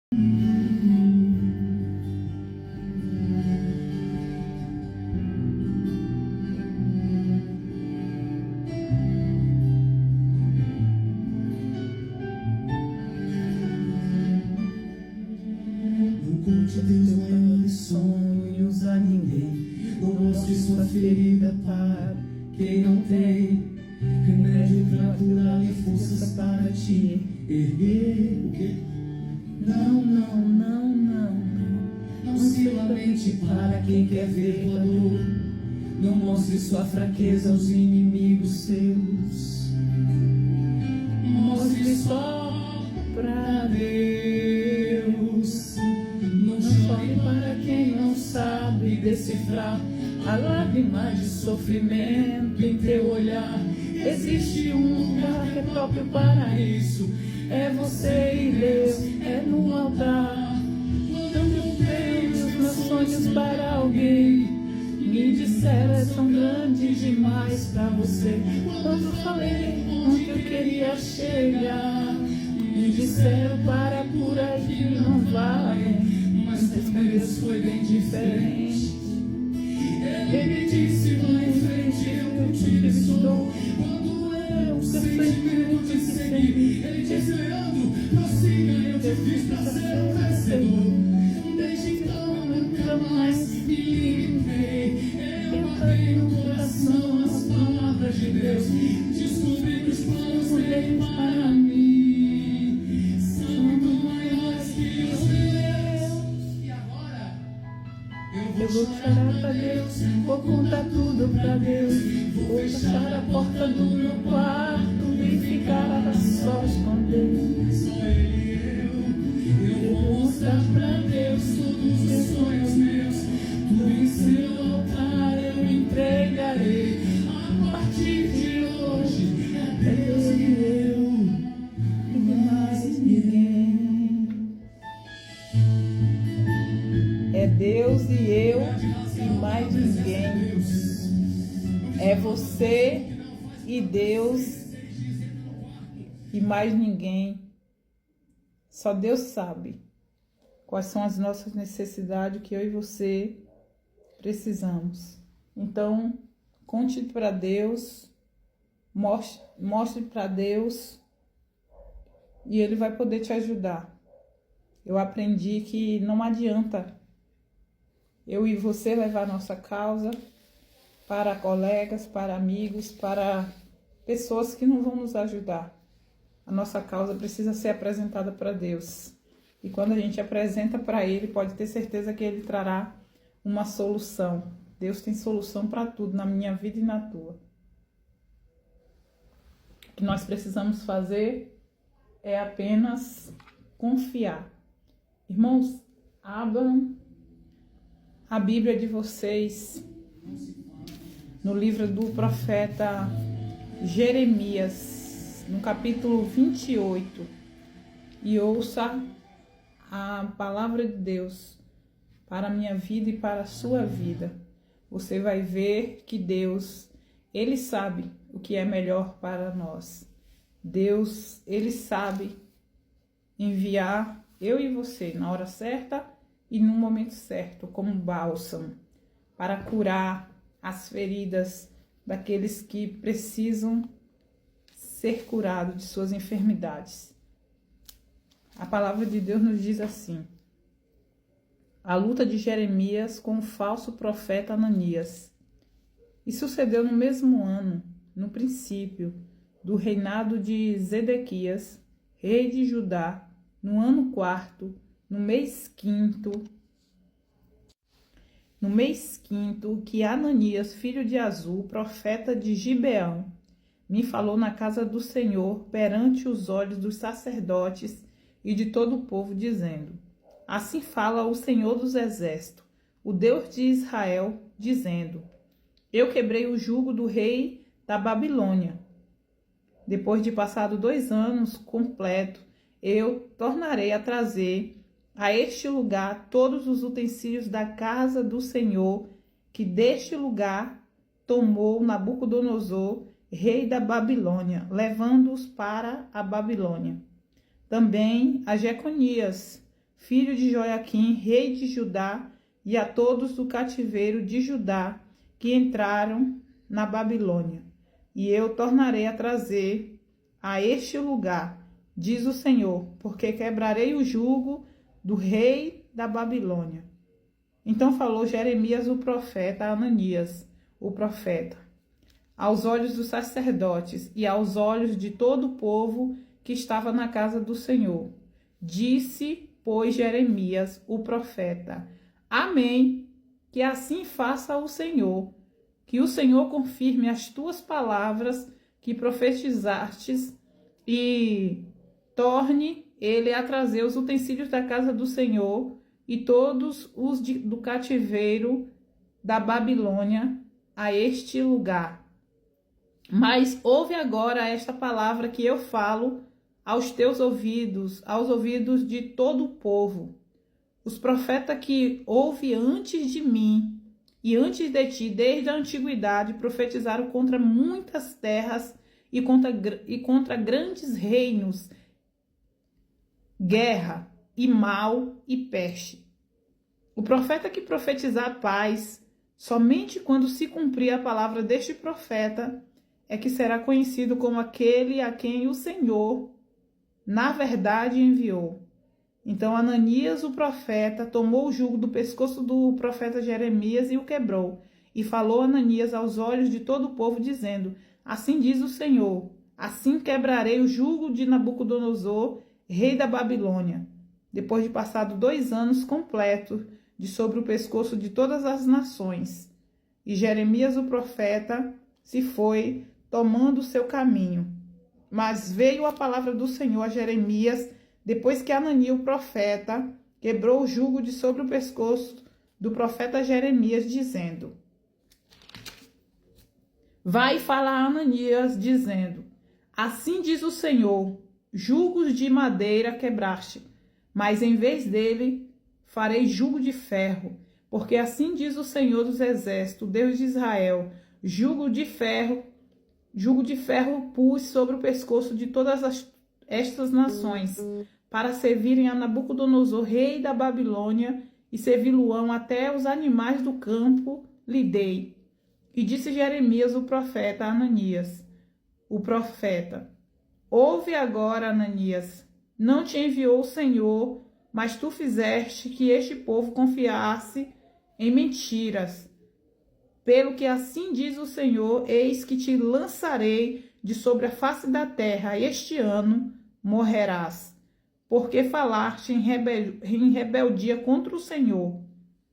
Conte teus maiores sonhos a ninguém. Não mostre sua ferida para quem não tem remédio pra curar e forças para te erguer. O quê? Não, não, não, não, não. Não se lamente para quem quer ver tua dor. Não mostre sua fraqueza aos inimigos seus. Mostre só pra Deus. Não chore para quem não sabe decifrar a lágrima de sofrimento em teu olhar. Existe um lugar que é próprio para isso. É você e Deus, é no altar. Quando eu tenho os meus sonhos para alguém, me disseram são grandes demais para você. Quando falei onde eu queria chegar, me disseram para por aí não vai. Mas Deus foi bem diferente. Ele disse, vai em frente, eu te estou. Quando eu perfeitamente segui, ele te esperando, prossiga, eu te fiz pra ser vencedor. Desde então eu nunca mais me livrei. Eu caí no coração as palavras de Deus. Descobri que os planos dele para mim são muito maiores que os meus. Eu vou chorar pra Deus, vou contar tudo pra Deus. Vou fechar a porta do meu quarto e ficar a sós com Deus. Só Ele e eu vou mostrar pra Deus todos os sonhos meus. Tudo em seu altar eu entregarei. A partir de hoje é Deus e eu, e mais ninguém. É Deus e eu e mais ninguém. É você e Deus e mais ninguém. Só Deus sabe quais são as nossas necessidades que eu e você precisamos. Então, conte para Deus, mostre para Deus e Ele vai poder te ajudar. Eu aprendi que não adianta eu e você levar nossa causa para colegas, para amigos, para pessoas que não vão nos ajudar. A nossa causa precisa ser apresentada para Deus. E quando a gente apresenta para Ele, pode ter certeza que Ele trará uma solução. Deus tem solução para tudo, na minha vida e na tua. O que nós precisamos fazer é apenas confiar. Irmãos, abram a Bíblia de vocês no livro do profeta Jeremias, no capítulo 28, e ouça a palavra de Deus para a minha vida e para a sua vida. Você vai ver que Deus, Ele sabe o que é melhor para nós. Deus, Ele sabe enviar eu e você na hora certa e no momento certo, como bálsamo, para curar as feridas daqueles que precisam ser curados de suas enfermidades. A palavra de Deus nos diz assim: a luta de Jeremias com o falso profeta Ananias. E sucedeu no mesmo ano, no princípio do reinado de Zedequias, rei de Judá, no ano 4º, no mês quinto, que Ananias, filho de Azul, profeta de Gibeão, me falou na casa do Senhor perante os olhos dos sacerdotes e de todo o povo, dizendo: assim fala o Senhor dos Exércitos, o Deus de Israel, dizendo: eu quebrei o jugo do rei da Babilônia. Depois de passado 2 anos completo, eu tornarei a trazer a este lugar todos os utensílios da casa do Senhor, que deste lugar tomou Nabucodonosor, rei da Babilônia, levando-os para a Babilônia. Também a Jeconias, filho de Joaquim, rei de Judá, e a todos do cativeiro de Judá que entraram na Babilônia. E eu tornarei a trazer a este lugar, diz o Senhor, porque quebrarei o jugo do rei da Babilônia. Então falou Jeremias o profeta a Ananias, o profeta, aos olhos dos sacerdotes e aos olhos de todo o povo que estava na casa do Senhor. Disse, pois, Jeremias, o profeta: Amém, que assim faça o Senhor, que o Senhor confirme as tuas palavras que profetizastes e torne ele a trazer os utensílios da casa do Senhor e todos os do cativeiro da Babilônia a este lugar. Mas ouve agora esta palavra que eu falo aos teus ouvidos, aos ouvidos de todo o povo. Os profetas que houve antes de mim e antes de ti, desde a antiguidade, profetizaram contra muitas terras e contra grandes reinos, guerra e mal e peste. O profeta que profetizar paz, somente quando se cumprir a palavra deste profeta, é que será conhecido como aquele a quem o Senhor, na verdade, enviou. Então Ananias, o profeta, tomou o jugo do pescoço do profeta Jeremias e o quebrou. E falou Ananias aos olhos de todo o povo, dizendo: Assim diz o Senhor, assim quebrarei o jugo de Nabucodonosor, rei da Babilônia, depois de passado 2 anos completos de sobre o pescoço de todas as nações. E Jeremias, o profeta, se foi, tomando o seu caminho. Mas veio a palavra do Senhor a Jeremias, depois que Ananias, o profeta, quebrou o jugo de sobre o pescoço do profeta Jeremias, dizendo: Vai falar a Ananias, dizendo: Assim diz o Senhor, jugos de madeira quebraste, mas em vez dele farei jugo de ferro, porque assim diz o Senhor dos exércitos, Deus de Israel, jugo de ferro pus sobre o pescoço de todas estas nações, para servirem a Nabucodonosor, rei da Babilônia, e servi-lo-ão até os animais do campo lhe dei. E disse Jeremias, o profeta, a Ananias, o profeta: Ouve agora, Ananias, não te enviou o Senhor, mas tu fizeste que este povo confiasse em mentiras. Pelo que assim diz o Senhor, eis que te lançarei de sobre a face da terra, este ano morrerás, porque falaste em rebeldia contra o Senhor.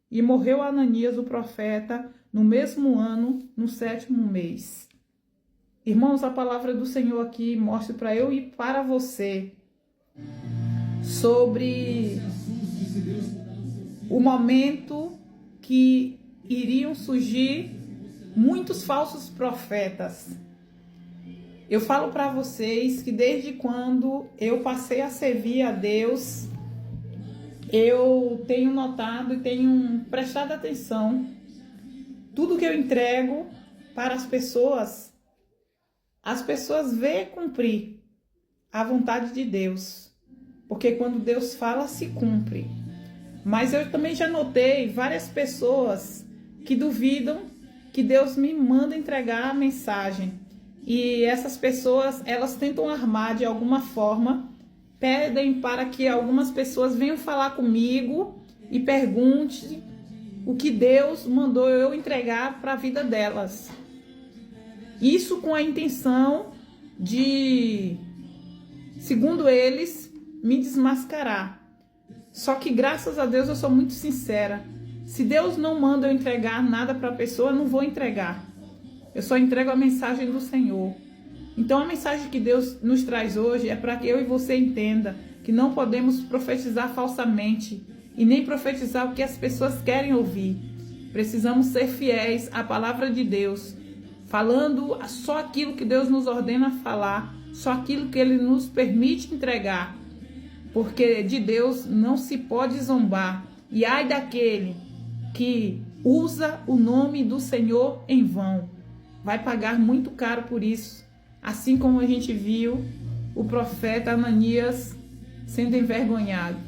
E morreu Ananias, o profeta, no mesmo ano, no 7º mês. Irmãos, a palavra do Senhor aqui mostra para eu e para você sobre o momento que iriam surgir muitos falsos profetas. Eu falo para vocês que desde quando eu passei a servir a Deus, eu tenho notado e tenho prestado atenção. Tudo que eu entrego para as pessoas veem cumprir a vontade de Deus. Porque quando Deus fala, se cumpre. Mas eu também já notei várias pessoas que duvidam que Deus me manda entregar a mensagem. E essas pessoas, elas tentam armar de alguma forma, pedem para que algumas pessoas venham falar comigo e perguntem o que Deus mandou eu entregar para a vida delas. Isso com a intenção de, segundo eles, me desmascarar. Só que graças a Deus eu sou muito sincera. Se Deus não manda eu entregar nada para a pessoa, eu não vou entregar. Eu só entrego a mensagem do Senhor. Então a mensagem que Deus nos traz hoje é para que eu e você entenda que não podemos profetizar falsamente e nem profetizar o que as pessoas querem ouvir. Precisamos ser fiéis à palavra de Deus, falando só aquilo que Deus nos ordena falar, só aquilo que Ele nos permite entregar. Porque de Deus não se pode zombar. E ai daquele que usa o nome do Senhor em vão. Vai pagar muito caro por isso. Assim como a gente viu o profeta Ananias sendo envergonhado.